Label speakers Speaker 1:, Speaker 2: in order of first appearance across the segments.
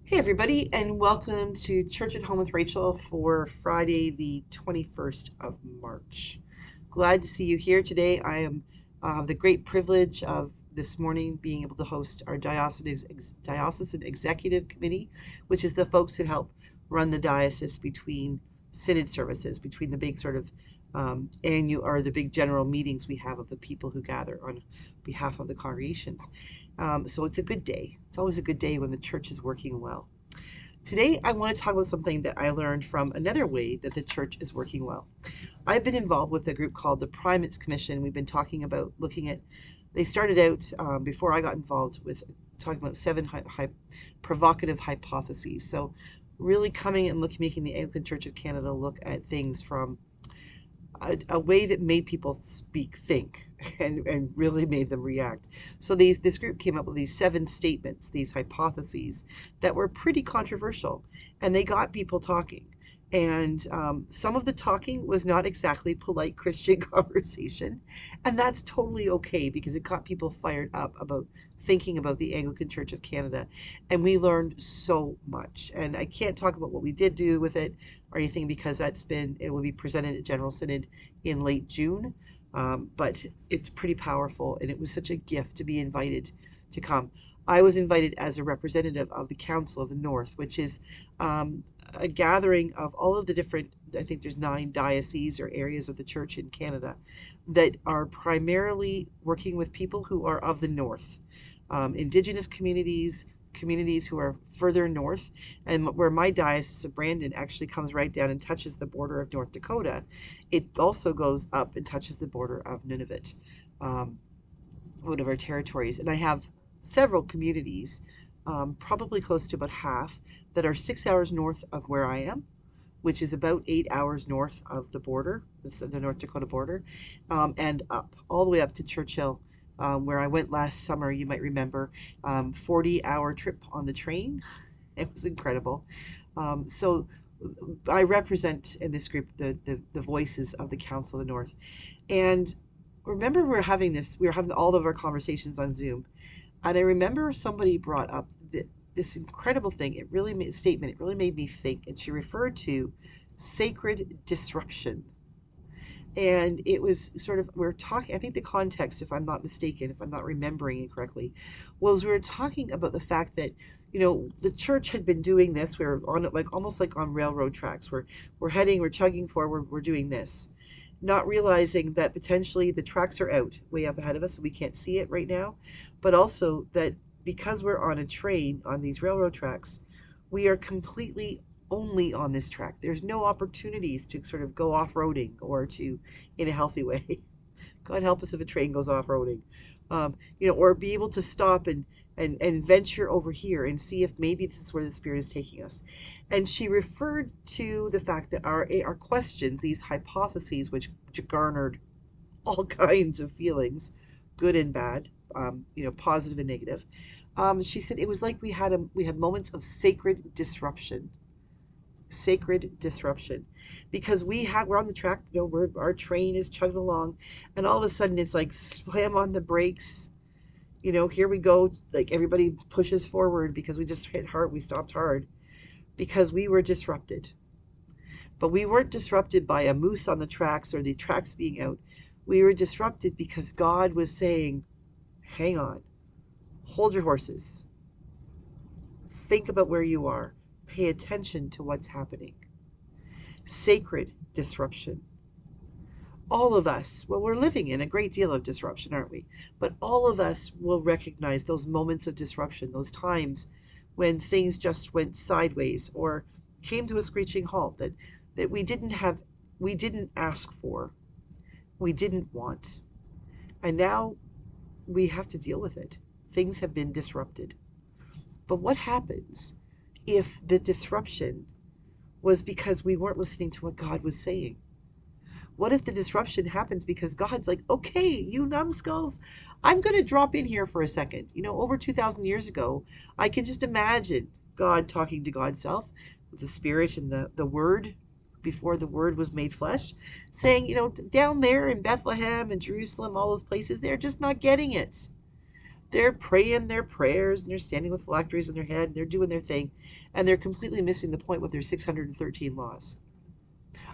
Speaker 1: Hey, everybody, and welcome to Church at Home with Rachel for Friday, the 21st of March. Glad to see you here today. I am the great privilege of this morning being able to host our diocesan executive committee, which is the folks who help run the diocese between synod services, between the big sort of annual or the big general meetings we have of the people who gather on behalf of the congregations. So it's a good day. It's always a good day when the church is working well. Today, I want to talk about something that I learned from another way that the church is working well. I've been involved with a group called the Primates Commission. We've been talking about looking at, they started out before I got involved with talking about seven provocative hypotheses. So, really coming and making the Anglican Church of Canada look at things from a way that made people think, and really made them react. So this group came up with these seven statements, these hypotheses that were pretty controversial, and they got people talking. And some of the talking was not exactly polite Christian conversation, and that's totally okay because it got people fired up about thinking about the Anglican Church of Canada, and we learned so much. And I can't talk about what we did do with it or anything because it will be presented at General Synod in late June. But it's pretty powerful, and it was such a gift to be invited to come. I was invited as a representative of the Council of the North, which is a gathering of all of the different, I think there's 9 dioceses or areas of the church in Canada that are primarily working with people who are of the North, Indigenous communities, communities who are further north, and where my diocese of Brandon actually comes right down and touches the border of North Dakota. It also goes up and touches the border of Nunavut, one of our territories. And I have several communities, probably close to about half, that are 6 hours north of where I am, which is about 8 hours north of the border, the North Dakota border, and up, all the way up to Churchill, where I went last summer, you might remember, 40-hour trip on the train. It was incredible. So I represent in this group the voices of the Council of the North. And remember we were having all of our conversations on Zoom. And I remember somebody brought up this incredible thing. It really made a statement. It really made me think. And she referred to sacred disruption. And it was sort of, we were talking, I think the context, if I'm not mistaken, if I'm not remembering it correctly, was we were talking about the fact that, the church had been doing this. We were on it like almost like on railroad tracks. We're chugging forward, we're doing this. Not realizing that potentially the tracks are out way up ahead of us and we can't see it right now, but also that because we're on a train on these railroad tracks, we are completely only on this track. There's no opportunities to sort of go off-roading or to, in a healthy way. God help us if a train goes off-roading, or be able to stop and venture over here and see if maybe this is where the Spirit is taking us. And she referred to the fact that our questions, these hypotheses, which garnered all kinds of feelings, good and bad, positive and negative. She said it was like we had moments of sacred disruption, because we're on the track, our train is chugging along, and all of a sudden it's like slam on the brakes. Here we go, like everybody pushes forward because we just hit hard, we stopped hard because we were disrupted. But we weren't disrupted by a moose on the tracks or the tracks being out. We were disrupted because God was saying, hang on, hold your horses, think about where you are, pay attention to what's happening. Sacred disruption. All of us, well, we're living in a great deal of disruption, aren't we? But all of us will recognize those moments of disruption, those times when things just went sideways or came to a screeching halt that we didn't ask for, we didn't want. And now we have to deal with it. Things have been disrupted. But what happens if the disruption was because we weren't listening to what God was saying? What if the disruption happens because God's like, okay, you numbskulls, I'm going to drop in here for a second. Over 2,000 years ago, I can just imagine God talking to God's self with the Spirit and the Word before the Word was made flesh, saying, down there in Bethlehem and Jerusalem, all those places, they're just not getting it. They're praying their prayers and they're standing with phylacteries in their head and they're doing their thing and they're completely missing the point with their 613 laws.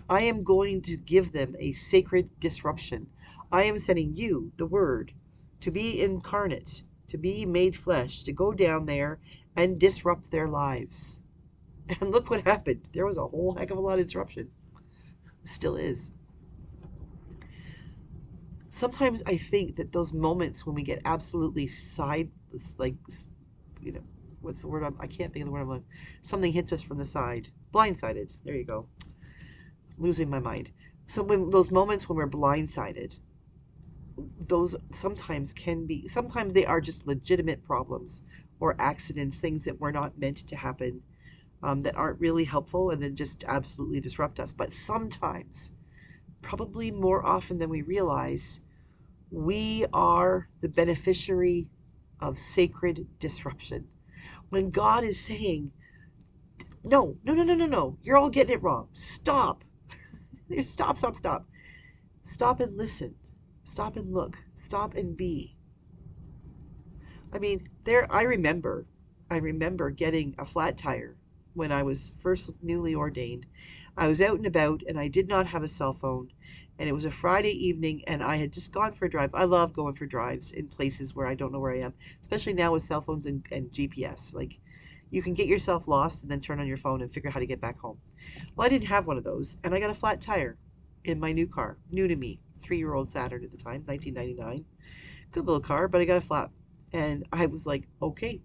Speaker 1: I am going to give them a sacred disruption. I am sending you, the Word, to be incarnate, to be made flesh, to go down there and disrupt their lives. And look what happened. There was a whole heck of a lot of disruption. Still is. Sometimes I think that those moments when we get absolutely like, you know, what's the word? I can't think of the word I'm like. Something hits us from the side. Blindsided. There you go. Losing my mind. So when those moments when we're blindsided, those sometimes they are just legitimate problems or accidents, things that were not meant to happen, that aren't really helpful and then just absolutely disrupt us. But sometimes, probably more often than we realize, we are the beneficiary of sacred disruption. When God is saying, no, no, no, no, no, no, you're all getting it wrong. Stop. Stop, stop, stop. Stop and listen. Stop and look. Stop and be. I mean, I remember getting a flat tire when I was first newly ordained. I was out and about and I did not have a cell phone. And it was a Friday evening and I had just gone for a drive. I love going for drives in places where I don't know where I am, especially now with cell phones and GPS. Like, you can get yourself lost and then turn on your phone and figure out how to get back home. Well, I didn't have one of those, and I got a flat tire in my new car, new to me, 3-year-old Saturn at the time, 1999. Good little car, but I got a flat. And I was like, okay,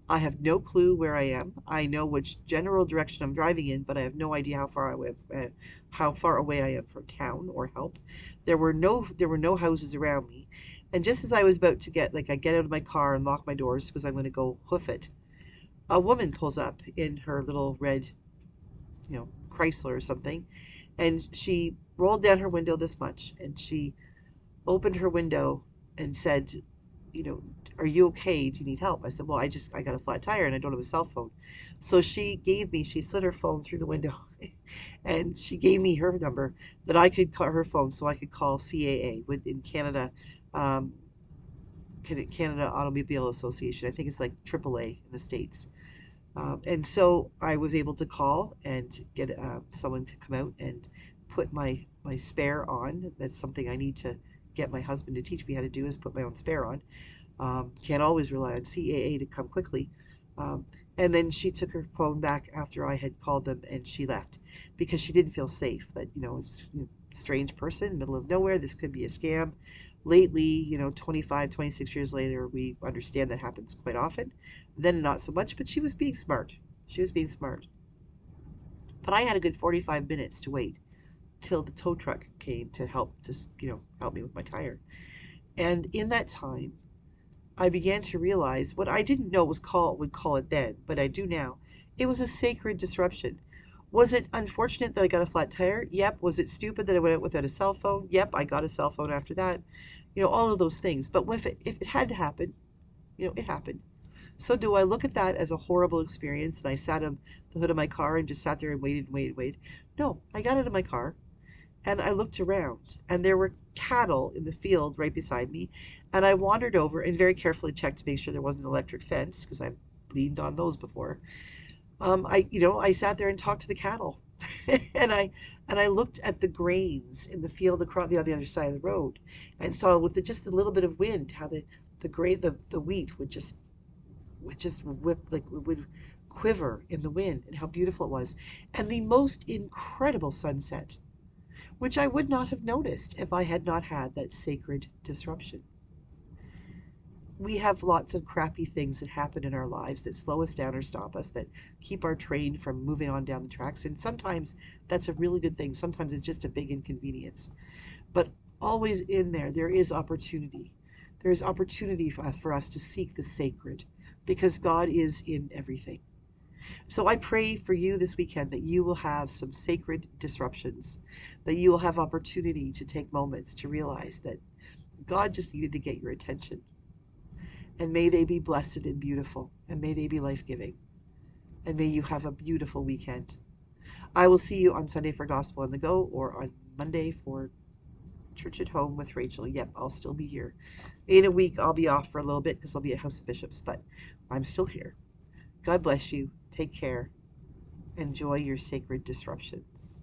Speaker 1: I have no clue where I am. I know which general direction I'm driving in, but I have no idea how far away I am from town or help. There were no houses around me. And just as I was about to I get out of my car and lock my doors because I'm going to go hoof it, a woman pulls up in her little red, Chrysler or something, and she rolled down her window this much, and she opened her window and said, you know, are you okay? Do you need help? I said, well, I got a flat tire and I don't have a cell phone. So she slid her phone through the window and she gave me her number that I could call her phone so I could call CAA in Canada, um, Canada Automobile Association. I think it's like AAA in the States. And so I was able to call and get someone to come out and put my spare on. That's something I need to get my husband to teach me how to do, is put my own spare on. Can't always rely on CAA to come quickly. Um, and then she took her phone back after I had called them and she left because she didn't feel safe. That, it's strange person, middle of nowhere. This could be a scam. Lately, 25, 26 years later, we understand that happens quite often. Then not so much, but she was being smart. She was being smart. But I had a good 45 minutes to wait till the tow truck came to help me with my tire. And in that time, I began to realize what I didn't know would call it then, but I do now. It was a sacred disruption. Was it unfortunate that I got a flat tire? Yep. Was it stupid that I went out without a cell phone? Yep. I got a cell phone after that. All of those things. But if it had to happen, it happened. So do I look at that as a horrible experience and I sat on the hood of my car and just sat there and waited and waited and waited? No, I got out of my car and I looked around, and there were cattle in the field right beside me. And I wandered over and very carefully checked to make sure there wasn't an electric fence because I've leaned on those before. I sat there and talked to the cattle, and I looked at the grains in the field across the other side of the road, and saw with just a little bit of wind how the wheat would just would quiver in the wind, and how beautiful it was, and the most incredible sunset, which I would not have noticed if I had not had that sacred disruption. We have lots of crappy things that happen in our lives that slow us down or stop us, that keep our train from moving on down the tracks. And sometimes that's a really good thing. Sometimes it's just a big inconvenience. But always in there is opportunity. There is opportunity for us to seek the sacred because God is in everything. So I pray for you this weekend that you will have some sacred disruptions, that you will have opportunity to take moments to realize that God just needed to get your attention. And may they be blessed and beautiful, and may they be life-giving, and may you have a beautiful weekend. I will see you on Sunday for Gospel on the Go, or on Monday for Church at Home with Rachel. Yep, I'll still be here. In a week, I'll be off for a little bit because I'll be at House of Bishops, but I'm still here. God bless you. Take care. Enjoy your sacred disruptions.